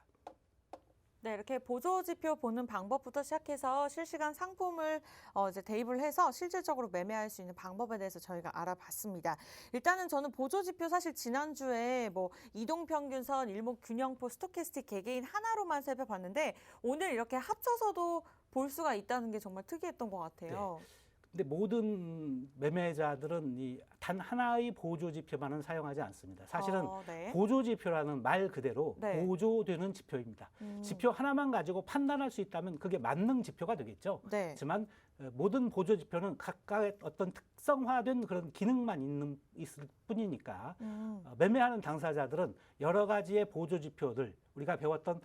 네, 이렇게 보조지표 보는 방법부터 시작해서 실시간 상품을 이제 대입을 해서 실질적으로 매매할 수 있는 방법에 대해서 저희가 알아봤습니다. 일단은 저는 보조지표 사실 지난주에 뭐 이동평균선, 일목균형표, 스토캐스틱 개개인 하나로만 살펴봤는데 오늘 이렇게 합쳐서도 볼 수가 있다는 게 정말 특이했던 것 같아요. 네. 근데 모든 매매자들은 이 단 하나의 보조지표만은 사용하지 않습니다. 사실은 네. 보조지표라는 말 그대로 네. 보조되는 지표입니다. 지표 하나만 가지고 판단할 수 있다면 그게 만능 지표가 되겠죠. 네. 하지만 모든 보조지표는 각각의 어떤 특성화된 그런 기능만 있을 뿐이니까 매매하는 당사자들은 여러 가지의 보조지표들 우리가 배웠던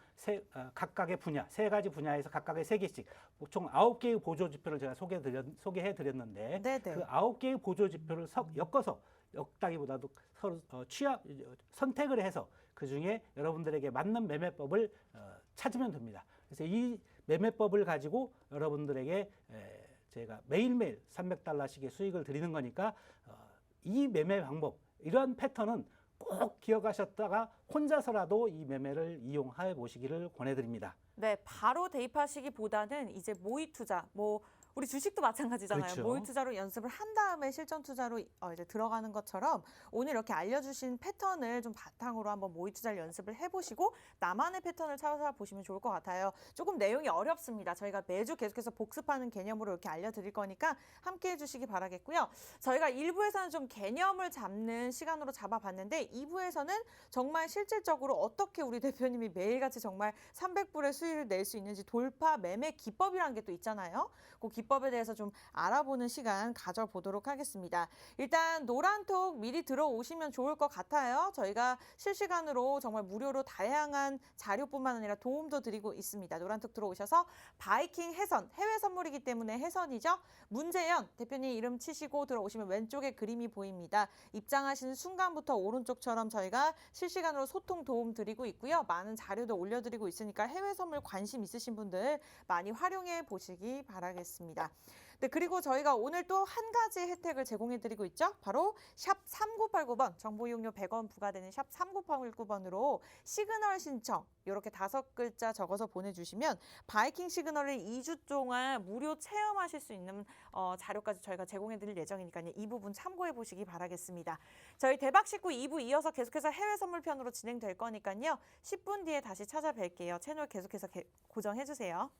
각각의 분야, 세 가지 분야에서 각각의 3개씩 총 9개의 보조지표를 제가 소개해드렸는데 네네. 그 9개의 보조지표를 엮어서 엮다기보다도 서로 선택을 해서 그중에 여러분들에게 맞는 매매법을 찾으면 됩니다. 그래서 이 매매법을 가지고 여러분들에게 제가 매일매일 300달러씩의 수익을 드리는 거니까 이 매매 방법, 이러한 패턴은 꼭 기억하셨다가 혼자서라도 이 매매를 이용해 보시기를 권해드립니다. 네, 바로 대입하시기보다는 이제 모의 투자, 우리 주식도 마찬가지잖아요. 그렇죠. 모의 투자로 연습을 한 다음에 실전 투자로 이제 들어가는 것처럼 오늘 이렇게 알려주신 패턴을 좀 바탕으로 한번 모의 투자를 연습을 해보시고 나만의 패턴을 찾아보시면 좋을 것 같아요. 조금 내용이 어렵습니다. 저희가 매주 계속해서 복습하는 개념으로 이렇게 알려드릴 거니까 함께 해주시기 바라겠고요. 저희가 1부에서는 좀 개념을 잡는 시간으로 잡아봤는데 2부에서는 정말 실질적으로 어떻게 우리 대표님이 매일같이 정말 300불의 수익을 낼 수 있는지 돌파 매매 기법이라는 게 또 있잖아요. 그 기법에 대해서 좀 알아보는 시간 가져보도록 하겠습니다. 일단 노란톡 미리 들어오시면 좋을 것 같아요. 저희가 실시간으로 정말 무료로 다양한 자료뿐만 아니라 도움도 드리고 있습니다. 노란톡 들어오셔서 바이킹 해선, 해외 선물이기 때문에 해선이죠. 문재현 대표님 이름 치시고 들어오시면 왼쪽에 그림이 보입니다. 입장하시는 순간부터 오른쪽처럼 저희가 실시간으로 소통 도움 드리고 있고요. 많은 자료도 올려드리고 있으니까 해외 선물 관심 있으신 분들 많이 활용해 보시기 바라겠습니다. 네, 그리고 저희가 오늘 또 한 가지 혜택을 제공해드리고 있죠. 바로 샵 3989번, 정보 이용료 100원 부과되는 샵 3989번으로 시그널 신청 이렇게 5글자 적어서 보내주시면 바이킹 시그널을 2주 동안 무료 체험하실 수 있는 자료까지 저희가 제공해드릴 예정이니까요. 이 부분 참고해 보시기 바라겠습니다. 저희 대박 식구 2부 이어서 계속해서 해외 선물 편으로 진행될 거니까요. 10분 뒤에 다시 찾아뵐게요. 채널 계속해서 고정해주세요.